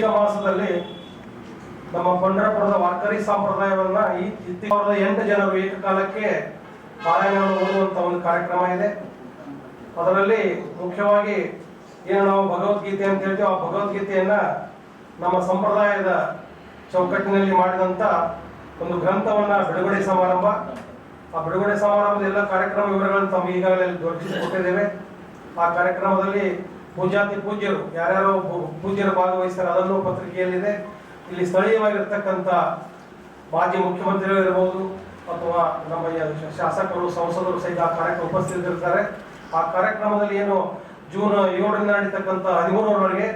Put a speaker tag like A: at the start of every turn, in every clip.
A: ಕಾರ್ತಿಕ ಮಾಸದಲ್ಲಿ ನಮ್ಮ ಪಂಢರಪುರದ ವಾರ್ಕರಿ ಸಂಪ್ರದಾಯವನ್ನ ಈ 8 ಜನರು ಏಕಕಾಲಕ್ಕೆ ಪಾರಾಯಣವನ್ನು ಓದುವಂತ ಒಂದು ಕಾರ್ಯಕ್ರಮ ಇದೆ. ಅದರಲ್ಲಿ ಮುಖ್ಯವಾಗಿ ಏನು ನಾವು ಭಗವದ್ಗೀತೆ ಅಂತ ಹೇಳ್ತೀವಿ, ಆ ಭಗವದ್ಗೀತೆಯನ್ನ ನಮ್ಮ ಸಂಪ್ರದಾಯದ ಚೌಕಟ್ಟಿನಲ್ಲಿ ಮಾಡಿದಂತ ಒಂದು ಗ್ರಂಥವನ್ನ ಬಿಡುಗಡೆ ಸಮಾರಂಭ. ಆ ಬಿಡುಗಡೆ ಸಮಾರಂಭದ ಎಲ್ಲ ಕಾರ್ಯಕ್ರಮ ವಿವರಗಳನ್ನು ತಮಗೆ ಈಗಾಗಲೇ ದೊರಕಿಸಿಕೊಟ್ಟಿದ್ದೇವೆ. ಆ ಕಾರ್ಯಕ್ರಮದಲ್ಲಿ ಪೂಜ್ಯಾತಿ ಪೂಜ್ಯರು ಯಾರ್ಯಾರು ಪೂಜ್ಯರು ಭಾಗವಹಿಸ್ತಾರೆ ಅದನ್ನು ಪತ್ರಿಕೆಯಲ್ಲಿದೆ. ಇಲ್ಲಿ ಸ್ಥಳೀಯವಾಗಿರ್ತಕ್ಕಂಥ ಮಾಜಿ ಮುಖ್ಯಮಂತ್ರಿಗಳು ಇರಬಹುದು ಅಥವಾ ನಮ್ಮ ಶಾಸಕರು ಸಂಸದರು ಸಹಿತ ಆ ಕಾರ್ಯಕ್ರಮ ಉಪಸ್ಥಿತರಿರ್ತಾರೆ. ಆ ಕಾರ್ಯಕ್ರಮದಲ್ಲಿ ಏನು ಜೂನ್ 7ರಿಂದ ನಡೀತಕ್ಕಂಥ 13ರವರೆಗೆ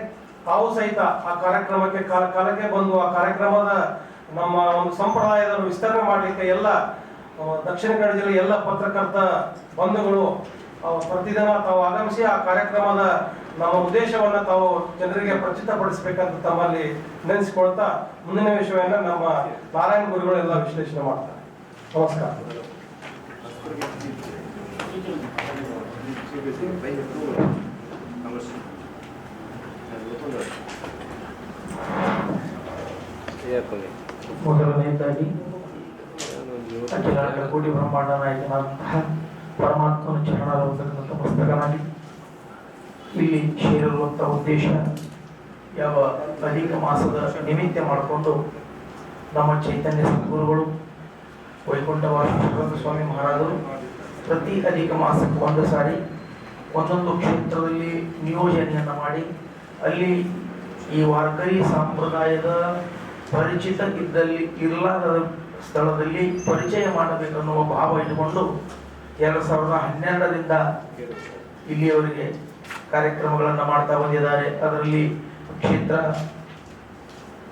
A: ತಾವು ಸಹಿತ ಆ ಕಾರ್ಯಕ್ರಮಕ್ಕೆ ಕಾಲಕ್ಕೆ ಬಂದು ಆ ಕಾರ್ಯಕ್ರಮದ ನಮ್ಮ ಒಂದು ಸಂಪ್ರದಾಯವನ್ನು ವಿಸ್ತರಣೆ ಮಾಡಲಿಕ್ಕೆ ಎಲ್ಲ ದಕ್ಷಿಣ ಕನ್ನಡ ಜಿಲ್ಲೆಯ ಎಲ್ಲ ಪತ್ರಕರ್ತ ಬಂಧುಗಳು ಪ್ರತಿದಿನ ತಾವು ಆಗಮಿಸಿ ಆ ಕಾರ್ಯಕ್ರಮದ ನಮ್ಮ ಉದ್ದೇಶವನ್ನ ತಾವು ಜನರಿಗೆ ಪ್ರಚಿತಪಡಿಸಬೇಕಂತ ತಮ್ಮಲ್ಲಿ ನೆನೆಸಿಕೊಳ್ತಾ ಮುಂದಿನ ವಿಷಯವನ್ನ ನಮ್ಮ ನಾರಾಯಣ ಗುರುಗಳೆಲ್ಲ ವಿಶ್ಲೇಷಣೆ ಮಾಡ್ತಾರೆ. ನಮಸ್ಕಾರ.
B: ಮೊದಲನೆಯದಾಗಿ ಅಖಿಲ ಕೋಟಿ ಬ್ರಹ್ಮಾಂಡ ನಾಯಕನಾದಂತಹ ಪರಮಾತ್ಮನ ಚರಣಾರವಿರ್ತಕ್ಕಂಥ ಮಸ್ತಕನಾಗಿ ಇಲ್ಲಿ ಸೇರಿರುವಂತಹ ಉದ್ದೇಶ ಯಾವ ಅಧಿಕ ಮಾಸದ ನಿಮಿತ್ತ ಮಾಡಿಕೊಂಡು ನಮ್ಮ ಚೈತನ್ಯ ಸದ್ಗುರುಗಳು ವೈಕುಂಠವಾಸ ಸ್ವಾಮಿ ಮಹಾರಾಜರು ಪ್ರತಿ ಅಧಿಕ ಮಾಸಕ್ಕೆ ಒಂದು ಸಾರಿ ಒಂದೊಂದು ಕ್ಷೇತ್ರದಲ್ಲಿ ನಿಯೋಜನೆಯನ್ನು ಮಾಡಿ ಅಲ್ಲಿ ಈ ವಾರ್ಕರಿ ಸಂಪ್ರದಾಯದ ಪರಿಚಿತ ಇರಲಾರದ ಸ್ಥಳದಲ್ಲಿ ಪರಿಚಯ ಮಾಡಬೇಕನ್ನುವ ಭಾವ ಇಟ್ಟುಕೊಂಡು 2012ರಿಂದ ಇಲ್ಲಿಯವರೆಗೆ ಕಾರ್ಯಕ್ರಮಗಳನ್ನು ಮಾಡ್ತಾ ಬಂದಿದ್ದಾರೆ. ಅದರಲ್ಲಿ ಕ್ಷೇತ್ರ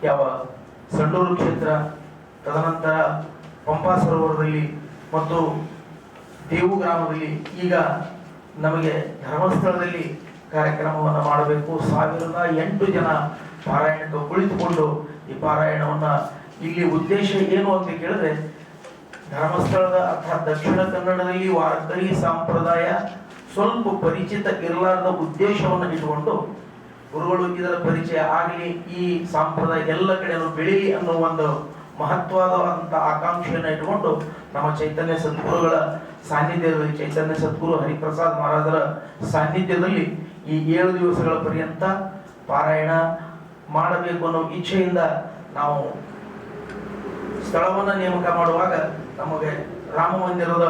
B: ಯಾವ ಸಂಡೂರು ಕ್ಷೇತ್ರ, ತದನಂತರ ಪಂಪಾ ಸರೋವರದಲ್ಲಿ ಮತ್ತು ದೇವು ಗ್ರಾಮದಲ್ಲಿ, ಈಗ ನಮಗೆ ಧರ್ಮಸ್ಥಳದಲ್ಲಿ ಕಾರ್ಯಕ್ರಮವನ್ನು ಮಾಡಬೇಕು. 1008 ಜನ ಪಾರಾಯಣಕ್ಕೆ ಕುಳಿತುಕೊಂಡು ಈ ಪಾರಾಯಣವನ್ನ ಇಲ್ಲಿ ಉದ್ದೇಶ ಏನು ಅಂತ ಕೇಳಿದ್ರೆ, ಧರ್ಮಸ್ಥಳದ ಅರ್ಥಾತ್ ದಕ್ಷಿಣ ಕನ್ನಡದಲ್ಲಿ ವಾರ್ಕರಿ ಸಂಪ್ರದಾಯ ಸ್ವಲ್ಪ ಪರಿಚಿತ ಇರಲಾರದ ಉದ್ದೇಶವನ್ನು ಇಟ್ಟುಕೊಂಡು ಗುರುಗಳು ಇದರ ಪರಿಚಯ ಆಗಲಿ, ಈ ಸಂಪ್ರದಾಯ ಎಲ್ಲ ಕಡೆಯೂ ಬೆಳೀಲಿ ಅನ್ನೋ ಒಂದು ಮಹತ್ವವಾದಂಥ ಆಕಾಂಕ್ಷೆಯನ್ನು ಇಟ್ಟುಕೊಂಡು ನಮ್ಮ ಚೈತನ್ಯ ಸದ್ಗುರುಗಳ ಸಾನ್ನಿಧ್ಯದಲ್ಲಿ, ಚೈತನ್ಯ ಸದ್ಗುರು ಹರಿಪ್ರಸಾದ್ ಮಹಾರಾಜರ ಸಾನ್ನಿಧ್ಯದಲ್ಲಿ ಈ 7 ದಿವಸಗಳ ಪರ್ಯಂತ ಪಾರಾಯಣ ಮಾಡಬೇಕು ಅನ್ನೋ ಇಚ್ಛೆಯಿಂದ ನಾವು ಸ್ಥಳವನ್ನು ನೇಮಕ ಮಾಡುವಾಗ ನಮಗೆ ರಾಮ ಮಂದಿರದ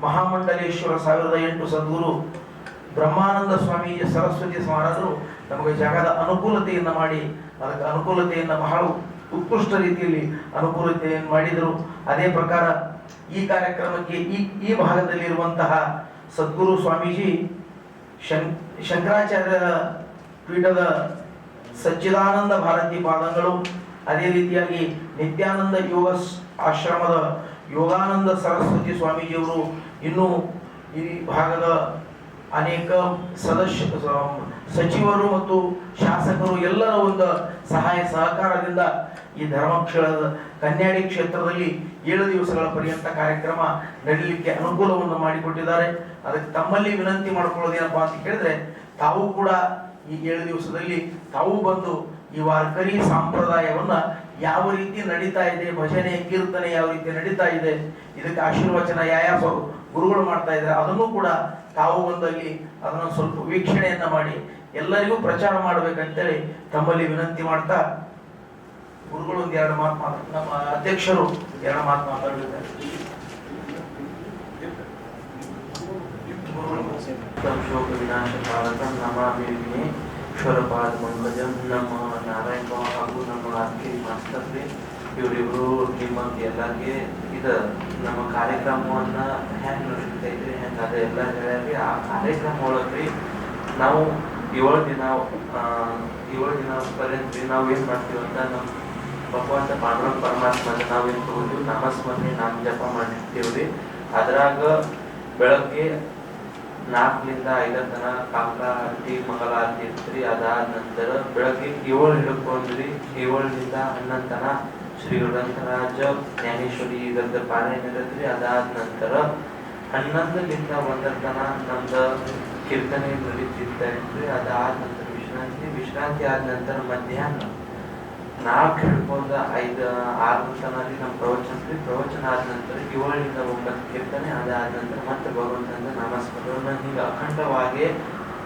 B: ಮಹಾಮಂಡಲೇಶ್ವರ 1008 ಸದ್ಗುರು ಬ್ರಹ್ಮಾನಂದ ಸ್ವಾಮಿ ಸರಸ್ವತಿ ಮಹಾರಾಜರು ನಮಗೆ ಜಾಗದ ಅನುಕೂಲತೆಯನ್ನು ಮಾಡಿ, ಅದಕ್ಕೆ ಅನುಕೂಲತೆಯನ್ನು ಬಹಳ ಉತ್ಕೃಷ್ಟ ರೀತಿಯಲ್ಲಿ ಅನುಕೂಲತೆಯನ್ನು ಮಾಡಿದರು. ಅದೇ ಪ್ರಕಾರ ಈ ಕಾರ್ಯಕ್ರಮಕ್ಕೆ ಈ ಭಾಗದಲ್ಲಿರುವಂತಹ ಸದ್ಗುರು ಸ್ವಾಮೀಜಿ ಶಂಕರಾಚಾರ್ಯರ ಪೀಠದ ಸಚ್ಚಿದಾನಂದ ಭಾರತಿ ಪಾದಂಗಳು, ಅದೇ ರೀತಿಯಾಗಿ ನಿತ್ಯಾನಂದ ಯೋಗ ಆಶ್ರಮದ ಯೋಗಾನಂದ ಸರಸ್ವತಿ ಸ್ವಾಮೀಜಿಯವರು, ಇನ್ನೂ ಈ ಭಾಗದ ಅನೇಕ ಸಚಿವರು ಮತ್ತು ಶಾಸಕರು ಎಲ್ಲರ ಒಂದು ಸಹಾಯ ಸಹಕಾರದಿಂದ ಈ ಧರ್ಮಕ್ಷೇತ್ರದ ಕನ್ಯಾಡಿ ಕ್ಷೇತ್ರದಲ್ಲಿ 7 ದಿವಸಗಳ ಪರ್ಯಂತ ಕಾರ್ಯಕ್ರಮ ನಡೀಲಿಕ್ಕೆ ಅನುಕೂಲವನ್ನು ಮಾಡಿಕೊಟ್ಟಿದ್ದಾರೆ. ಅದಕ್ಕೆ ತಮ್ಮಲ್ಲಿ ವಿನಂತಿ ಮಾಡ್ಕೊಳ್ಳೋದೇನಪ್ಪಾ ಅಂತ ಕೇಳಿದ್ರೆ, ತಾವು ಕೂಡ ಈ 7 ದಿವಸದಲ್ಲಿ ತಾವು ಬಂದು ಈ ವಾರ್ಕರಿ ಸಂಪ್ರದಾಯವನ್ನ ಯಾವ ರೀತಿ ನಡೀತಾ ಇದೆ, ಭಜನೆ ಕೀರ್ತನೆ ಯಾವ ರೀತಿ ನಡೀತಾ ಇದೆ, ಇದಕ್ಕೆ ಆಶೀರ್ವಚನ ಯಾವ ಗುರುಗಳು ಮಾಡ್ತಾ ಇದ್ದಾರೆ, ಅದನ್ನು ಕೂಡ ತಾವು ಬಂದಲ್ಲಿ ಅದನ್ನು ಸ್ವಲ್ಪ ವೀಕ್ಷಣೆಯನ್ನ ಮಾಡಿ ಎಲ್ಲರಿಗೂ ಪ್ರಚಾರ ಮಾಡ್ಬೇಕಂತೇಳಿ ತಮ್ಮಲ್ಲಿ ವಿನಂತಿ ಮಾಡ್ತಾ, ಗುರುಗಳು ಒಂದು 2 ಮಾತು ನಮ್ಮ ಅಧ್ಯಕ್ಷರು 2 ಮಾತು ಮಾತಾಡಿದ್ದಾರೆ.
C: ಶ್ವರಪಾದ ಮಂಗಜಂ ನಮ್ಮ ನಾರಾಯಣ ಹಾಗೂ ನಮ್ಮ ಆರ್ಕೆ ಮಾಸ್ತರ್ಗೆ ಇವರಿಬ್ರು ನಿಮ್ಮಂತ ಎಲ್ಲರಿಗೆ ಇದು ನಮ್ಮ ಕಾರ್ಯಕ್ರಮವನ್ನ ಹೆಂಗ್ ನಡೀತಾ ಇದ್ರಿ ಹೆಂಗೆ ಅದು ಎಲ್ಲ ಹೇಳಿ ಆ ಕಾರ್ಯಕ್ರಮ ಒಳಗ್ರಿ ನಾವು 7 ದಿನ ಪರ್ಯಂತ ನಾವು ಏನು ಮಾಡ್ತೀವಿ ಅಂತ ನಮ್ಮ ಭಗವಂತ ಪಾಂಡುರಂಗ ಪರಮಾತ್ಮನ ನಾವೇನು ತಗೊಂಡು ನಾಮಸ್ಮರಣೆ ನಾಮ ಜಪ ಮಾಡಿರ್ತೀವ್ರಿ. ಅದ್ರಾಗ ಬೆಳಗ್ಗೆ 4ರಿಂದ 5 ತನಕ ಕಾಕಲ ಆರತಿ ಮಂಗಲ ಆರತಿ ಇರ್ತೀರಿ. ಅದಾದ ನಂತರ ಬೆಳಗ್ಗೆ 7 ಹಿಡ್ಕೊಂಡ್ರಿ, 7ರಿಂದ 11 ತನಕ ಶ್ರೀ ಗ್ರಂಥರಾಜ ಜ್ಞಾನೇಶ್ವರಿ ಗದ್ದ ಪಾರಾಯಣ ಇರತ್ರಿ. ಅದಾದ ನಂತರ 11ರಿಂದ 1 ತನಕ ನಮ್ದು ಕೀರ್ತನೆ ನಡೀತಿರ್ತಾಯಿದ್ರಿ. ಅದಾದ ನಂತರ ವಿಶ್ರಾಂತಿ ಆದ ನಂತರ ಮಧ್ಯಾಹ್ನ ನಾಲ್ಕು ಹಿಡ್ಕೊಂಡ 5-6 ತನಕ ನಮ್ಮ ಪ್ರವಚನ ಆದ ನಂತರ 7ರಿಂದ 9 ಕೀರ್ತನೆ ಅದಾದ ನಂತರ ಮತ್ತೆ ಭಗವಂತನ ನಾಮಸ್ಮರಣ ಹಿಂಗೆ ಅಖಂಡವಾಗಿ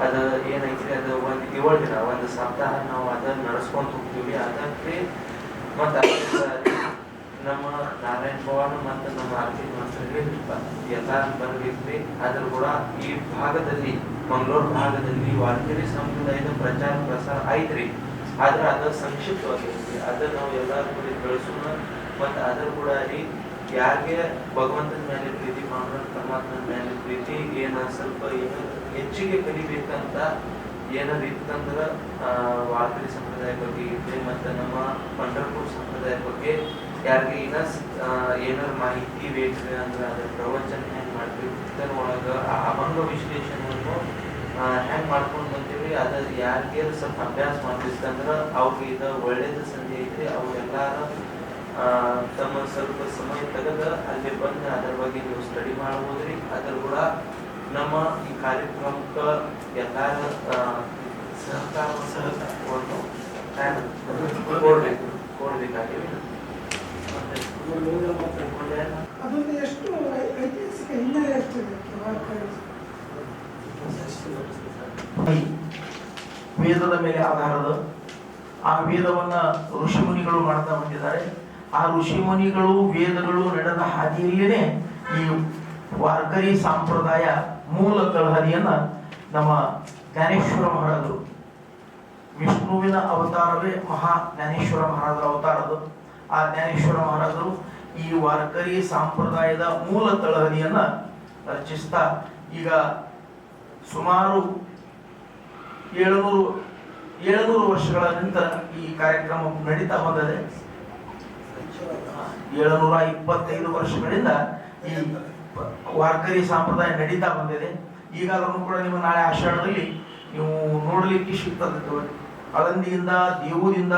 C: ಅದು ಏನೈತ್ರಿ ಅದು ಒಂದು 7 ದಿನ ಒಂದು ಸಪ್ತಾಹ ನಾವು ಅದನ್ನ ನಡೆಸ್ಕೊಂತ ಹೋಗ್ತೀವಿ. ಅದಕ್ಕೆ ಮತ್ತು ನಮ್ಮ ನಾರಾಯಣ ಭವನ ಮತ್ತು ನಮ್ಮ ಆರ್ತಿ ಮಾಸ್ತರಿಗೆ ಎಲ್ಲ ಬರ್ಬೇಕ್ರಿ. ಆದ್ರೂ ಕೂಡ ಈ ಭಾಗದಲ್ಲಿ ಮಂಗಳೂರು ಭಾಗದಲ್ಲಿ ವಾರ್ಕರಿ ಸಂಪ್ರದಾಯದ ಪ್ರಚಾರ ಪ್ರಸಾರ ಐತ್ರಿ. ಆದ್ರೆ ಅದು ಸಂಕ್ಷಿಪ್ತವಾಗಿರುತ್ತೆ. ಅದನ್ನ ನಾವು ಎಲ್ಲರೂ ಕೂಡ ಬೆಳೆಸೋಣ. ಮತ್ತು ಅದ್ರ ಕೂಡ ರೀ ಯಾರಿಗೆ ಭಗವಂತನ ಮೇಲೆ ಪ್ರೀತಿ, ಪರಮಾತ್ಮನ ಮೇಲೆ ಪ್ರೀತಿ, ಸ್ವಲ್ಪ ಹೆಚ್ಚಿಗೆ ಕಲಿಬೇಕಂತ ಏನಾದ್ರು ಇತ್ತಂದ್ರೆ ವಾರ್ಕರಿ ಸಂಪ್ರದಾಯ ಬಗ್ಗೆ ಇರ್ಲಿ ಮತ್ತು ನಮ್ಮ ಪಂಢರಪುರ ಸಂಪ್ರದಾಯ ಬಗ್ಗೆ ಯಾರಿಗೆ ಏನಾದ್ರು ಮಾಹಿತಿ ಬೇಕ್ರಿ ಅಂದ್ರೆ ಅದ್ರ ಪ್ರವಚನ ಹೆಂಗೆ ಮಾಡ್ತೀವಿ, ಇದರೊಳಗೆ ಆ ಅಭಂಗ ವಿಶ್ಲೇಷಣೆಯನ್ನು ಹೆಂಗೆ ಮಾಡ್ಕೊಂಡು ಬಂತೀವಿ. ಅದು ಯಾರಿಗೆ ಸ್ವಲ್ಪ ಅಭ್ಯಾಸ ಮಾಡ್ಬೇಕಂದ್ರೆ ಅವ್ರಿಗೆ ಇದು ಒಳ್ಳೇದು ಸಂಧಿ ಐತ್ರಿ. ಅವ್ರೆಲ್ಲಾರು ತಮ್ಮ ಸ್ವಲ್ಪ ಸಮಯ ತೆಗೆದು ಅಲ್ಲಿ ಬಂದು ಅದ್ರ ಬಗ್ಗೆ ನೀವು ಸ್ಟಡಿ ಮಾಡ್ಬೋದ್ರಿ. ಅದ್ರ ಕೂಡ ನಮ್ಮ ಈ ಕಾರ್ಯಕ್ರಮಕ್ಕೆ ಎಲ್ಲರ ಸಹಕಾರವನ್ನು ಕೊಡ್ಬೇಕಾಗಿವೆ.
D: ಅದೊಂದು ಎಷ್ಟು ಐತಿಹಾಸಿಕ ಹಿನ್ನೆಲೆ ಎಷ್ಟಿದೆ?
B: ವೇದದ ಮೇಲೆ ಆಧಾರದ ಆ ವೇದವನ್ನ ಋಷಿಮುನಿಗಳು ಮಾಡ್ತಾ ಬಂದಿದ್ದಾರೆ. ಆ ಋಷಿಮುನಿಗಳು ವೇದಗಳು ನಡೆದ ಹಾದಿಯಲ್ಲೇನೆ ಈ ವಾರ್ಕರಿ ಸಂಪ್ರದಾಯ ಮೂಲ ತಳಹದಿಯನ್ನ ನಮ್ಮ ಜ್ಞಾನೇಶ್ವರ ಮಹಾರಾಜರು, ವಿಷ್ಣುವಿನ ಅವತಾರವೇ ಮಹಾ ಜ್ಞಾನೇಶ್ವರ ಮಹಾರಾಜರ ಅವತಾರದು. ಆ ಜ್ಞಾನೇಶ್ವರ ಮಹಾರಾಜರು ಈ ವಾರ್ಕರಿ ಸಂಪ್ರದಾಯದ ಮೂಲ ತಳಹದಿಯನ್ನ ರಚಿಸ್ತಾ ಈಗ ಸುಮಾರು 700 ವರ್ಷಗಳ ನಂತರ ಈ ಕಾರ್ಯಕ್ರಮ ನಡೀತಾ ಬಂದಿದೆ. 725 ವರ್ಷಗಳಿಂದ ಈ ವಾರ್ಕರಿ ಸಂಪ್ರದಾಯ ನಡೀತಾ ಬಂದಿದೆ. ಈಗ ಅದನ್ನು ಕೂಡ ನಿಮ್ಮ ನಾಳೆ ಆಷಾಢದಲ್ಲಿ ನೀವು ನೋಡಲಿಕ್ಕೆ ಸಿಗ್ತದೆ. ಅಳಂದಿಯಿಂದ ದೇವದಿಂದ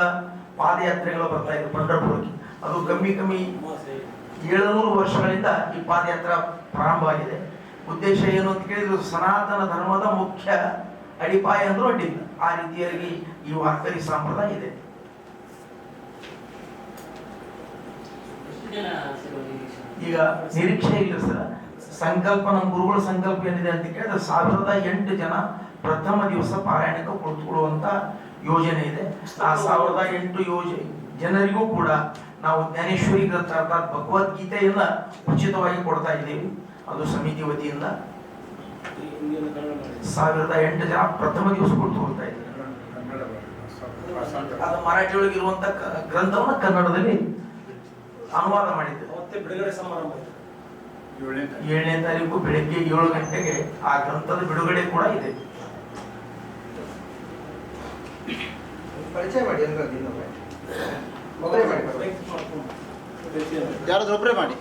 B: ಪಾದಯಾತ್ರೆಗಳು ಬರ್ತಾ ಇದೆ ಪಂಢರಪುರಕ್ಕೆ. ಅದು ಕಮ್ಮಿ 700 ವರ್ಷಗಳಿಂದ ಈ ಪಾದಯಾತ್ರೆ ಪ್ರಾರಂಭವಾಗಿದೆ. ಉದ್ದೇಶ ಏನು ಅಂತ ಕೇಳಿದ್ರು, ಸನಾತನ ಧರ್ಮದ ಮುಖ್ಯ ಅಡಿಪಾಯ ಅಂದ್ರೂ ಅಡ್ಡಿಲ್ಲ. ಆ ರೀತಿಯಾಗಿ ಈ ವಾರ್ಕರಿ ಸಂಪ್ರದಾಯ ಇದೆ. ಈಗ ನಿರೀಕ್ಷೆ ಇಲ್ಲ ಸರ್. ಸಂಕಲ್ಪ ನಮ್ಮ ಗುರುಗಳ ಸಂಕಲ್ಪ ಏನಿದೆ ಅಂತ ಕೇಳಿದ್ರೆ 1008 ಜನ ಪ್ರಥಮ ದಿವಸ ಪಾರಾಯಣಕ್ಕೆ ಕುಳಿತುಕೊಳ್ಳುವಂತ ಯೋಜನೆ ಇದೆ. ಆ 1008 ಜನರಿಗೂ ಕೂಡ ನಾವು ಜ್ಞಾನೇಶ್ವರಿ ಗ್ರಂಥ ಅರ್ಥಾತ್ ಭಗವದ್ಗೀತೆಯನ್ನ ಉಚಿತವಾಗಿ ಕೊಡ್ತಾ ಇದ್ದೀವಿ. ಅದು ಸಮಿತಿ ವತಿಯಿಂದ 1008 ಜನ ಪ್ರಥಮ ದಿವಸ ಕುಳಿತುಕೊಳ್ತಾ ಇದ್ದೀವಿ. ಅದು ಮರಾಠಿ ಒಳಗಿರುವಂತ ಗ್ರಂಥವನ್ನ ಕನ್ನಡದಲ್ಲಿ ಅನುವಾದ ಮಾಡಿದ್ದೇವೆ.
A: ಮತ್ತೆ ಬಿಡುಗಡೆ ಸಮಾರಂಭ
B: 7ನೇ ತಾರೀಕು ಬೆಳಗ್ಗೆ 7 ಗಂಟೆಗೆ ಆ ಗ್ರಂಥದ ಬಿಡುಗಡೆ ಕೂಡ ಇದೆ.
E: ಪರಿಚಯ ಮಾಡಿ ಯಾರಾದ್ರೂ ಒಬ್ಬರೇ ಮಾಡಿ.